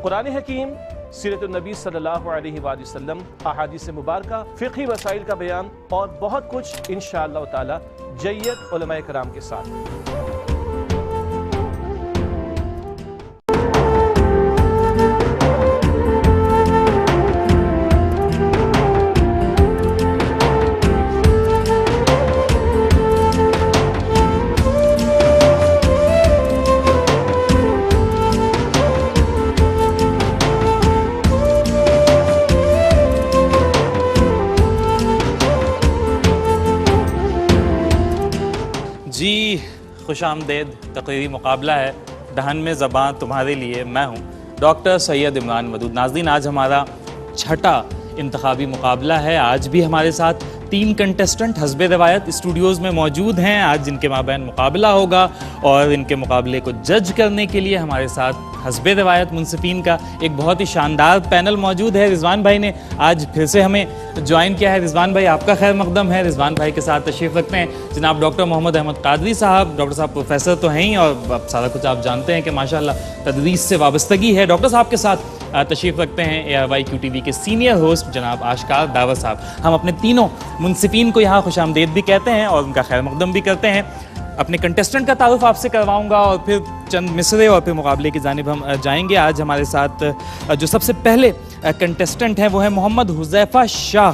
قرآن حکیم، سیرت النبی صلی اللہ علیہ وآلہ وسلم، احادیث مبارکہ، فقہی مسائل کا بیان اور بہت کچھ انشاءاللہ تعالی جید علماء کرام کے ساتھ۔ جی خوش آمدید، تقریری مقابلہ ہے دہن میں زباں تمہارے لیے، میں ہوں ڈاکٹر سید عمران ودود۔ ناظرین، آج ہمارا چھٹا انتخابی مقابلہ ہے۔ آج بھی ہمارے ساتھ 3 کنٹسٹنٹ حسب روایت اسٹوڈیوز میں موجود ہیں، آج جن کے مابین مقابلہ ہوگا، اور ان کے مقابلے کو جج کرنے کے لیے ہمارے ساتھ حسب روایت منصفین کا ایک بہت ہی شاندار پینل موجود ہے۔ رضوان بھائی نے آج پھر سے ہمیں جوائن کیا ہے۔ رضوان بھائی، آپ کا خیر مقدم ہے۔ رضوان بھائی کے ساتھ تشریف رکھتے ہیں جناب ڈاکٹر محمد احمد قادری صاحب۔ ڈاکٹر صاحب پروفیسر تو ہیں ہی، اور سارا کچھ آپ جانتے ہیں کہ ماشاءاللہ تدریس سے وابستگی ہے۔ ڈاکٹر صاحب کے ساتھ تشریف رکھتے ہیں ARYQTV کے سینئر ہوسٹ جناب آشکار داور صاحب۔ ہم اپنے تینوں منصفین کو یہاں خوش آمدید بھی کہتے ہیں اور ان کا خیر مقدم بھی کرتے ہیں۔ اپنے کنٹسٹنٹ کا تعارف آپ سے کرواؤں گا اور پھر چند مصرے اور پھر مقابلے کی جانب ہم جائیں گے۔ آج ہمارے ساتھ جو سب سے پہلے کنٹسٹنٹ ہیں وہ ہے محمد حذیفہ شاہ۔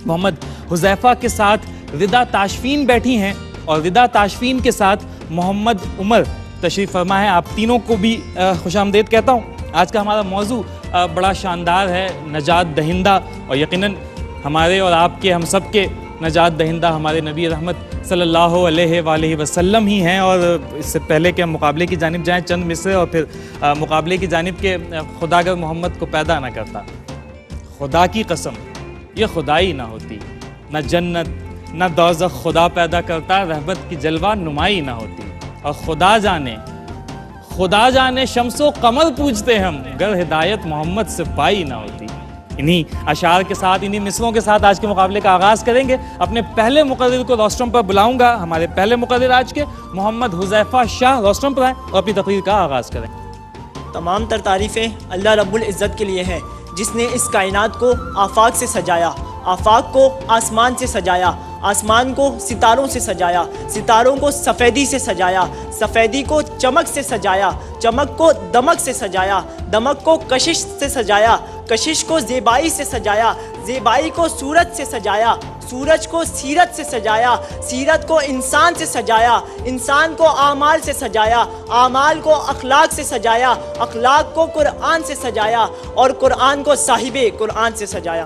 محمد حذیفہ کے ساتھ ردا تاشفین بیٹھی ہیں، اور ردا تاشفین کے ساتھ محمد عمر تشریف فرما ہے۔ آپ تینوں کو بھی خوش آمدید کہتا ہوں۔ آج کا ہمارا موضوع بڑا شاندار ہے، نجات دہندہ، اور یقیناً ہمارے اور آپ کے، ہم سب کے نجات دہندہ ہمارے نبی رحمت صلی اللہ علیہ وآلہ وسلم ہی ہیں۔ اور اس سے پہلے کہ ہم مقابلے کی جانب جائیں، چند مصرے اور پھر مقابلے کی جانب کے خدا اگر محمد کو پیدا نہ کرتا، خدا کی قسم یہ خدائی نہ ہوتی، نہ جنت نہ دوزخ خدا پیدا کرتا، رحمت کی جلوہ نمائی نہ ہوتی، اور خدا جانے شمس و قمر پوجتے ہم، گر ہدایت محمد سے پائی نہ ہوتی۔ انہی اشعار کے ساتھ، انہی مصروں کے ساتھ آج کے مقابلے کا آغاز کریں گے۔ اپنے پہلے مقرر کو روسٹرم پر بلاؤں گا۔ ہمارے پہلے مقرر آج کے محمد حذیفہ شاہ روسٹرم پر آئیں اور اپنی تقریر کا آغاز کریں۔ تمام تر تعریفیں اللہ رب العزت کے لیے ہیں، جس نے اس کائنات کو آفاق سے سجایا، آفاق کو آسمان سے سجایا، آسمان کو ستاروں سے سجایا، ستاروں کو سفیدی سے سجایا، سفیدی کو چمک سے سجایا، چمک کو دمک سے سجایا، دمک کو کشش سے سجایا، کشش کو زیبائی سے سجایا، زیبائی کو سورج سے سجایا، سورج کو سیرت سے سجایا، سیرت کو انسان سے سجایا، انسان کو اعمال سے سجایا، اعمال کو اخلاق سے سجایا، اخلاق کو قرآن سے سجایا، اور قرآن کو صاحب قرآن سے سجایا۔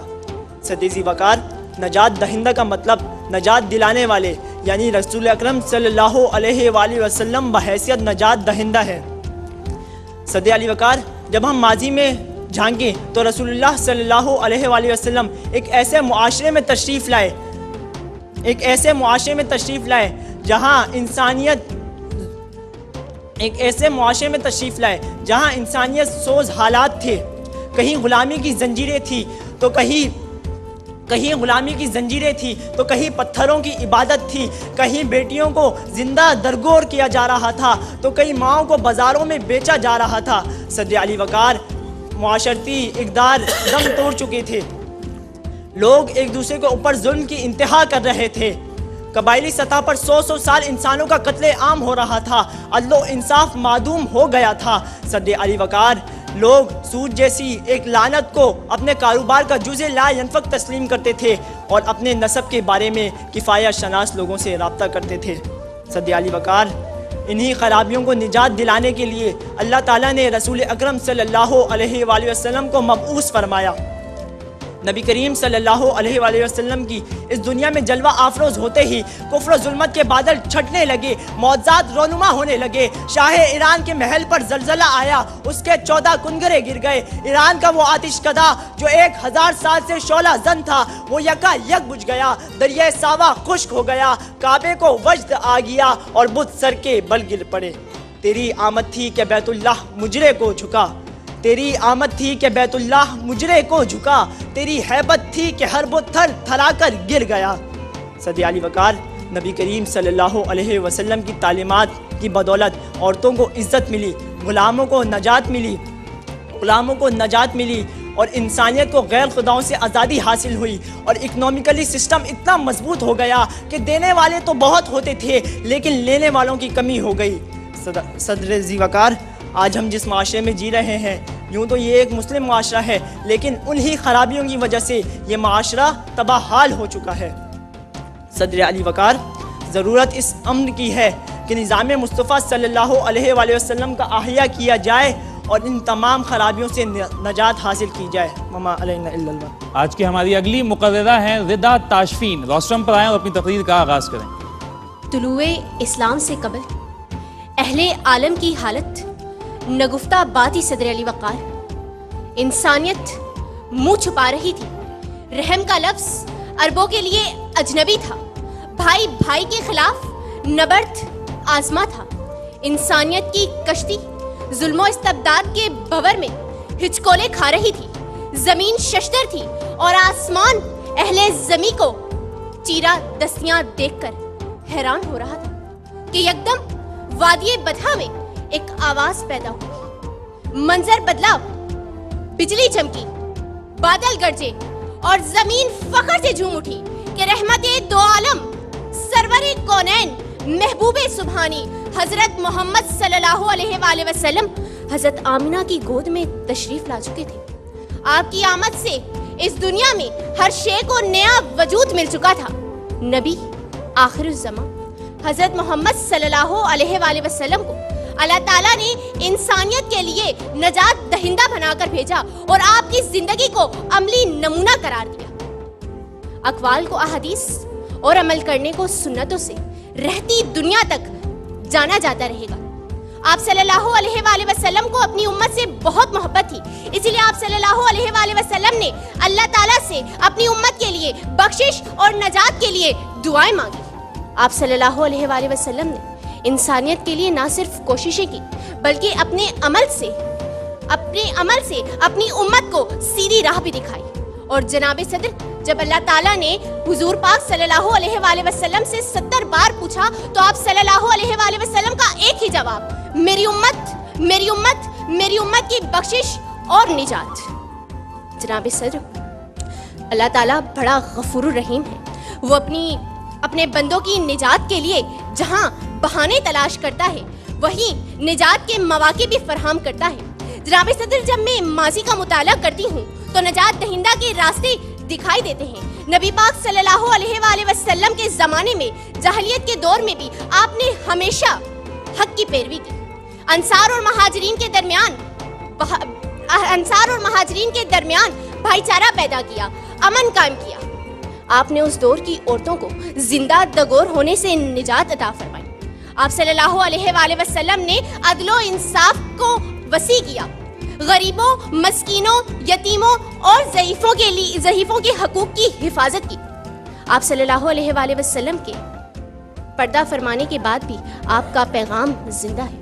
سدیزی وقار، نجات دہندہ کا مطلب نجات دلانے والے، یعنی رسول اکرم صلی اللہ علیہ وآلہ وسلم بحیثیت نجات دہندہ ہے۔ صدی علی وقار، جب ہم ماضی میں جھانکیں تو رسول اللہ صلی اللہ علیہ وآلہ وسلم ایک ایسے معاشرے میں تشریف لائے جہاں انسانیت سوز حالات تھے۔ کہیں غلامی کی زنجیریں تھی تو کہیں پتھروں کی عبادت تھی، کہیں بیٹیوں کو زندہ درگور کیا جا رہا تھا تو کہیں ماؤں کو بازاروں میں بیچا جا رہا تھا۔ صدی علی وقار، معاشرتی اقدار دم توڑ چکے تھے، لوگ ایک دوسرے کے اوپر ظلم کی انتہا کر رہے تھے، قبائلی سطح پر 100 سال انسانوں کا قتل عام ہو رہا تھا، عدل و انصاف معدوم ہو گیا تھا۔ صدی علی وقار، لوگ سود جیسی ایک لعنت کو اپنے کاروبار کا جزء لا ینفق تسلیم کرتے تھے اور اپنے نسب کے بارے میں کفایت شناس لوگوں سے رابطہ کرتے تھے۔ صدی علی وقار، انہی خرابیوں کو نجات دلانے کے لیے اللہ تعالیٰ نے رسول اکرم صلی اللہ علیہ وآلہ وسلم کو مبعوث فرمایا۔ نبی کریم صلی اللہ علیہ وآلہ وسلم کی اس دنیا میں جلوہ آفروز ہوتے ہی کفر و ظلمت کے بادل چھٹنے لگے، معجزات رونما ہونے لگے۔ شاہ ایران کے محل پر زلزلہ آیا، اس کے 14 کنگرے گر گئے۔ ایران کا وہ آتش کدہ جو 1000 سال سے شعلہ زن تھا، وہ یکا یک بجھ گیا۔ دریائے ساوا خشک ہو گیا، کعبے کو وجد آ گیا اور بت سر کے بل گر پڑے۔ تیری آمد تھی کہ بیت اللہ مجرے کو جھکا، تیری آمد تھی کہ بیت اللہ مجرے کو جھکا، تیری ہیبت تھی کہ ہر بت تھر تھرا کر گر گیا۔ صدی علی وقار، نبی کریم صلی اللہ علیہ وسلم کی تعلیمات کی بدولت عورتوں کو عزت ملی، غلاموں کو نجات ملی، غلاموں کو نجات ملی اور انسانیت کو غیر خداؤں سے آزادی حاصل ہوئی اور اکنامیکلی سسٹم اتنا مضبوط ہو گیا کہ دینے والے تو بہت ہوتے تھے لیکن لینے والوں کی کمی ہو گئی۔ صدر ذی وقار، آج ہم جس معاشرے میں جی رہے ہیں یوں تو یہ ایک مسلم معاشرہ ہے، لیکن انہی خرابیوں کی وجہ سے یہ معاشرہ تباہ حال ہو چکا ہے۔ صدر علی وقار، ضرورت اس امر کی ہے کہ نظام مصطفیٰ صلی اللہ علیہ وآلہ وسلم کا احیا کیا جائے اور ان تمام خرابیوں سے نجات حاصل کی جائے۔ وما علینا الا البلاغ۔ آج کی ہماری اگلی مقررہ ہیں ردا تاشفین، روسٹرم پر آئیں اور اپنی تقریر کا آغاز کریں۔ طلوع اسلام سے قبل اہل عالم کی حالت نگفتہ باتی صدر علی وقار، انسانیت منہ چھپا رہی تھی، رحم کا لفظ عربوں کے لیے اجنبی تھا، بھائی بھائی کے خلاف نبرد آزما تھا، انسانیت کی کشتی ظلم و استبداد کے بھور میں ہچکولے کھا رہی تھی، زمین ششدر تھی اور آسمان اہل زمیں کو چیرا دستیاں دیکھ کر حیران ہو رہا تھا کہ یکدم وادی بدھا میں ایک آواز پیدا ہوئی، منظر بدلا، بجلی چمکی، بادل گرجے اور زمین فخر سے جھوم اٹھی کہ رحمت دو عالم سرور کونین محبوب سبحانی حضرت محمد صلی اللہ علیہ وآلہ وسلم حضرت آمنہ کی گود میں تشریف لا چکے تھے۔ آپ کی آمد سے اس دنیا میں ہر شے کو نیا وجود مل چکا تھا۔ نبی آخر الزمان حضرت محمد صلی اللہ علیہ وآلہ وسلم کو اللہ تعالیٰ نے انسانیت کے لیے نجات دہندہ بنا کر بھیجا اور آپ کی زندگی کو عملی نمونہ قرار دیا۔ اقوال کو احادیث اور عمل کرنے کو سنتوں سے رہتی دنیا تک جانا جاتا رہے گا۔ آپ صلی اللہ علیہ وآلہ وسلم کو اپنی امت سے بہت محبت تھی، اسی لیے آپ صلی اللہ علیہ وآلہ وسلم نے اللہ تعالیٰ سے اپنی امت کے لیے بخشش اور نجات کے لیے دعائیں مانگی۔ آپ صلی اللہ علیہ وآلہ وسلم نے انسانیت کے لیے نہ صرف کوششیں کی بلکہ اپنے عمل سے اپنی امت کو سیدھی راہ بھی دکھائی۔ اور جناب صدر، جب اللہ تعالیٰ نے حضور پاک صلی اللہ علیہ وآلہ وسلم سے 70 بار پوچھا تو آپ صلی اللہ علیہ وآلہ وسلم کا ایک ہی جواب، میری امت، میری امت، میری امت کی بخشش اور نجات۔ جناب صدر، اللہ تعالیٰ بڑا غفور الرحیم ہے، وہ اپنے بندوں کی نجات کے لیے جہاں بہانے تلاش کرتا ہے وہیں نجات کے مواقع بھی فراہم کرتا ہے۔ جناب صدر، جب میں ماضی کا مطالعہ کرتی ہوں تو نجات دہندہ کے راستے دکھائی دیتے ہیں۔ نبی پاک صلی اللہ علیہ وآلہ وسلم کے زمانے میں جاہلیت کے دور میں بھی آپ نے ہمیشہ حق کی پیروی کی، انصار اور مہاجرین کے درمیان بھائی چارہ پیدا کیا، امن قائم کیا۔ آپ نے اس دور کی عورتوں کو زندہ دگور ہونے سے نجات عطا فرمائی۔ آپ صلی اللہ علیہ وآلہ وسلم نے عدل و انصاف کو وسیع کیا، غریبوں، مسکینوں، یتیموں اور ضعیفوں کے حقوق کی حفاظت کی۔ آپ صلی اللہ علیہ وآلہ وسلم کے پردہ فرمانے کے بعد بھی آپ کا پیغام زندہ ہے۔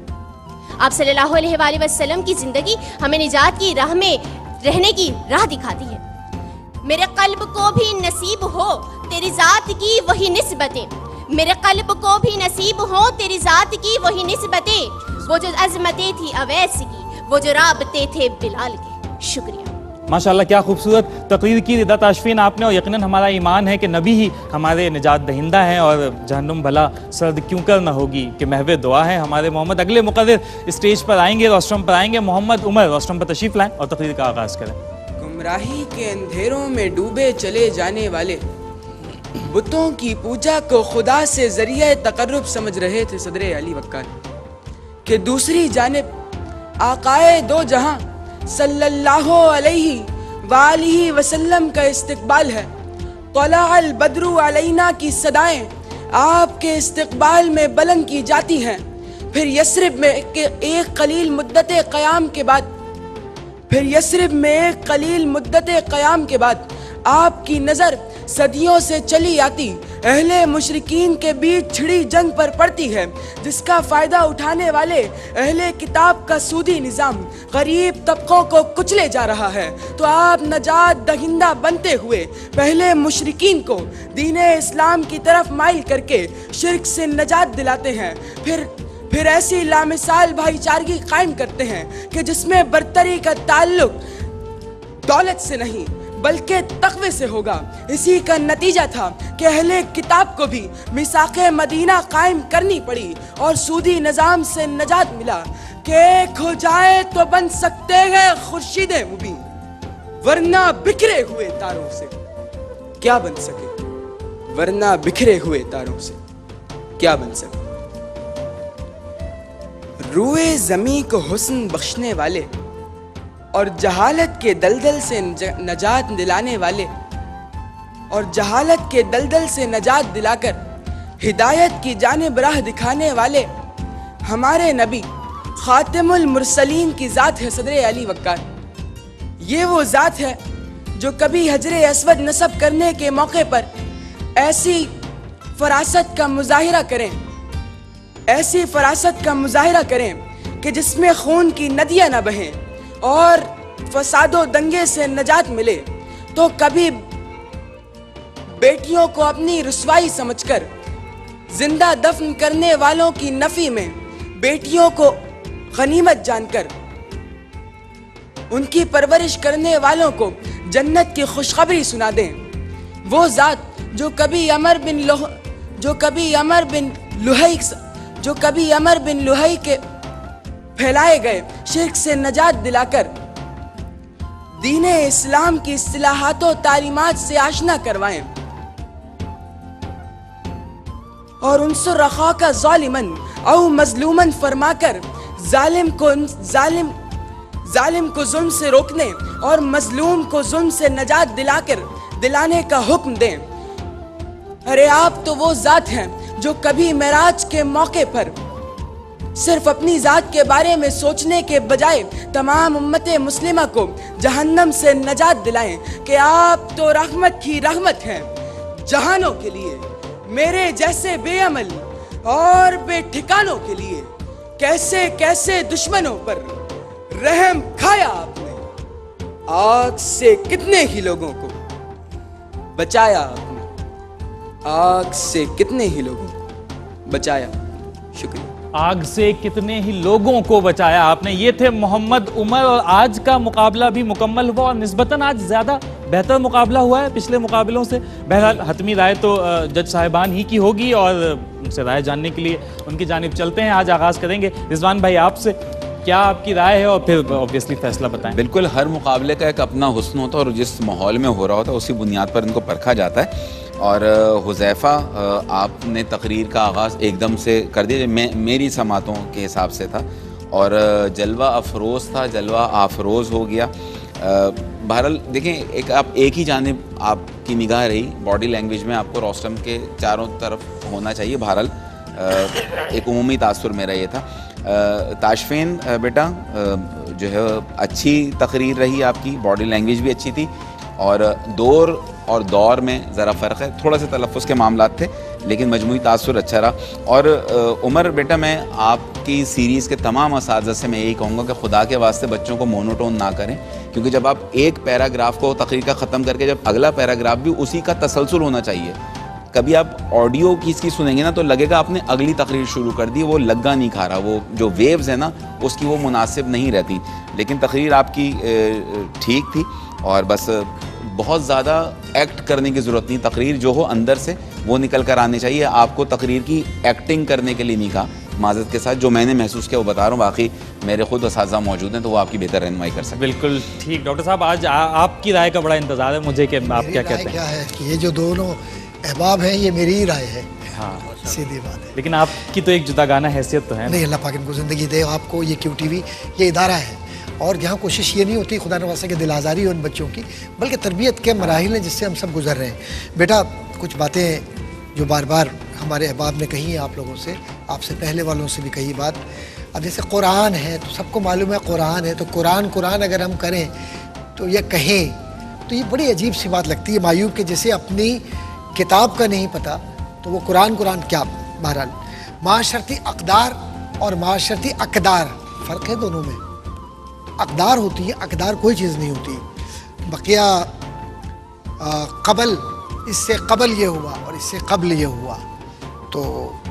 آپ صلی اللہ علیہ وآلہ وسلم کی زندگی ہمیں نجات کی راہ میں رہنے کی راہ دکھاتی ہے۔ میرے قلب کو بھی نصیب ہو تیری ذات کی وہی نسبتیں، میرے قلب کو بھی نصیب ہو تیری ذات کی وہی نسبتیں، وہ جو عظمتیں تھی اویس کی، وہ جو رابطے تھے بلال کے۔ شکریہ۔ ماشاءاللہ، کیا خوبصورت تقریر کی ردا تاشفین آپ نے، اور یقیناً ہمارا ایمان ہے کہ نبی ہی ہمارے نجات دہندہ ہیں اور جہنم بھلا سرد کیوں کر نہ ہوگی کہ محو دعا ہے ہمارے محمد۔ اگلے مقرر اسٹیج پر آئیں گے، روسٹرم پر آئیں گے، محمد عمر روسٹرم پر تشریف لائیں اور تقریر کا آغاز کریں۔ گمراہی کے اندھیروں میں ڈوبے چلے جانے والے بتوں کی پوجا کو خدا سے ذریعہ تقرب سمجھ رہے تھے صدر علی وقار، کہ دوسری جانب آقائے دو جہاں صلی اللہ علیہ وآلہ وسلم کا استقبال ہے۔ طلع البدر علینا کی صدائیں آپ کے استقبال میں بلند کی جاتی ہیں۔ پھر یثرب میں ایک قلیل مدت قیام کے بعد آپ کی نظر صدیوں سے چلی آتی اہل مشرکین کے بیچ چھڑی جنگ پر پڑتی ہے، جس کا فائدہ اٹھانے والے اہل کتاب کا سودی نظام غریب طبقوں کو کچلے جا رہا ہے، تو آپ نجات دہندہ بنتے ہوئے پہلے مشرکین کو دین اسلام کی طرف مائل کر کے شرک سے نجات دلاتے ہیں، پھر ایسی لامثال بھائی چارگی قائم کرتے ہیں کہ جس میں برتری کا تعلق دولت سے نہیں بلکہ تقوی سے ہوگا۔ اسی کا نتیجہ تھا کہ اہل کتاب کو بھی میثاق مدینہ قائم کرنی پڑی اور سودی نظام سے نجات ملا کہ ایک ہو جائے تو بن سکتے ہیں خورشید مبین، ورنہ بکھرے ہوئے تاروں سے کیا بن سکے، ورنہ بکھرے ہوئے تاروں سے کیا بن سکے۔ روئے زمین کو حسن بخشنے والے اور جہالت کے دلدل سے نجات دلانے والے، اور جہالت کے دلدل سے نجات دلا کر ہدایت کی جانب راہ دکھانے والے ہمارے نبی خاتم المرسلین کی ذات ہے صدر علی وقار۔ یہ وہ ذات ہے جو کبھی حجر اسود نصب کرنے کے موقع پر ایسی فراست کا مظاہرہ کریں، ایسی فراست کا مظاہرہ کریں کہ جس میں خون کی ندیاں نہ بہیں اور فساد و دنگے سے نجات ملے، تو کبھی بیٹیوں کو اپنی رسوائی سمجھ کر زندہ دفن کرنے والوں کی نفی میں بیٹیوں کو غنیمت جان کر ان کی پرورش کرنے والوں کو جنت کی خوشخبری سنا دیں۔ وہ ذات جو کبھی عمر بن لوہی کے پھیلائے گئے شرک سے نجات دلا کر دین اسلام کی اصطلاحات و تعلیمات سے آشنا کروائیں، اور انصر اخاک ظالما او مظلوما فرما کر ظالم کو ظلم سے روکنے اور مظلوم کو ظلم سے نجات دلانے کا حکم دیں۔ ارے آپ تو وہ ذات ہیں جو کبھی معراج کے موقع پر صرف اپنی ذات کے بارے میں سوچنے کے بجائے تمام امت مسلمہ کو جہنم سے نجات دلائیں کہ آپ تو رحمت ہی رحمت ہیں جہانوں کے لیے، میرے جیسے بے عمل اور بے ٹھکانوں کے لیے۔ کیسے کیسے دشمنوں پر رحم کھایا آپ نے، آگ سے کتنے ہی لوگوں کو بچایا آپ نے، آگ سے کتنے ہی لوگوں کو بچایا۔ شکریہ۔ آگ سے کتنے ہی لوگوں کو بچایا آپ نے۔ یہ تھے محمد عمر، اور آج کا مقابلہ بھی مکمل ہوا اور نسبتاً آج زیادہ بہتر مقابلہ ہوا ہے پچھلے مقابلوں سے۔ بہرحال حتمی رائے تو جج صاحبان ہی کی ہوگی، اور ان سے رائے جاننے کے لیے ان کی جانب چلتے ہیں۔ آج آغاز کریں گے رضوان بھائی آپ سے، کیا آپ کی رائے ہے اور پھر اوبویسلی فیصلہ بتائیں۔ بالکل، ہر مقابلے کا ایک اپنا حسن ہوتا ہے اور جس ماحول میں ہو رہا ہوتا ہے اسی بنیاد پر ان کو پرکھا جاتا ہے۔ اور حذیفہ آپ نے تقریر کا آغاز ایک دم سے کر دیا، میری سماعتوں کے حساب سے تھا، اور جلوہ افروز تھا، جلوہ آفروز ہو گیا۔ بہرحال دیکھیں، آپ ایک ہی جانب آپ کی نگاہ رہی، باڈی لینگویج میں آپ کو روسٹم کے چاروں طرف ہونا چاہیے۔ بہرحال ایک عمومی تاثر میرا یہ تھا۔ تاشفین بیٹا جو ہے اچھی تقریر رہی آپ کی، باڈی لینگویج بھی اچھی تھی، اور دور اور دور میں ذرا فرق ہے، تھوڑا سے تلفظ کے معاملات تھے، لیکن مجموعی تاثر اچھا رہا۔ اور عمر بیٹا، میں آپ کی سیریز کے تمام اساتذہ سے میں یہی کہوں گا کہ خدا کے واسطے بچوں کو مونوٹون نہ کریں، کیونکہ جب آپ ایک پیراگراف کو تقریر کا ختم کر کے جب اگلا پیراگراف بھی اسی کا تسلسل ہونا چاہیے، کبھی آپ آڈیو کی اس کی سنیں گے نا تو لگے گا آپ نے اگلی تقریر شروع کر دی، وہ لگا نہیں کھا رہا، وہ جو ویوز ہیں نا اس کی وہ مناسب نہیں رہتی۔ لیکن تقریر آپ کی ٹھیک تھی، اور بس بہت زیادہ ایکٹ کرنے کی ضرورت نہیں، تقریر جو ہو اندر سے وہ نکل کر آنے چاہیے۔ آپ کو تقریر کی ایکٹنگ کرنے کے لیے نہیں کہا، معذرت کے ساتھ جو میں نے محسوس کیا وہ بتا رہا ہوں، باقی میرے خود اساتذہ موجود ہیں تو وہ آپ کی بہتر رہنمائی کر سکتے ہیں۔ بالکل ٹھیک ڈاکٹر صاحب، آج آپ کی رائے کا بڑا انتظار ہے مجھے کہ آپ کیا کہتے ہیں۔ کیا ہے کہ یہ جو دونوں احباب ہیں یہ میری ہی رائے ہے، ہاں سیدھی بات ہے، لیکن آپ کی تو ایک جداگانہ حیثیت تو ہے۔ نہیں، اللہ پاک ان کو زندگی دے۔ آپ کو یہ کیو ٹی وی یہ ادارہ ہے، اور یہاں کوشش یہ نہیں ہوتی خدا نواسہ کے دل آزاری ہو ان بچوں کی، بلکہ تربیت کے مراحل ہیں جس سے ہم سب گزر رہے ہیں۔ بیٹا کچھ باتیں جو بار بار ہمارے احباب نے کہی ہیں آپ لوگوں سے، آپ سے پہلے والوں سے بھی کہی بات، اب جیسے قرآن ہے تو سب کو معلوم ہے قرآن ہے، تو قرآن اگر ہم کریں تو یہ کہیں تو یہ بڑی عجیب سی بات لگتی ہے معیوب کہ جسے اپنی کتاب کا نہیں پتہ تو وہ قرآن کیا۔ بہرحال معاشرتی اقدار اور معاشرتی اقدار فرق ہے دونوں میں۔ اقدار ہوتی ہے، اقدار کوئی چیز نہیں ہوتی۔ بقیہ قبل، اس سے قبل یہ ہوا اور اس سے قبل یہ ہوا، تو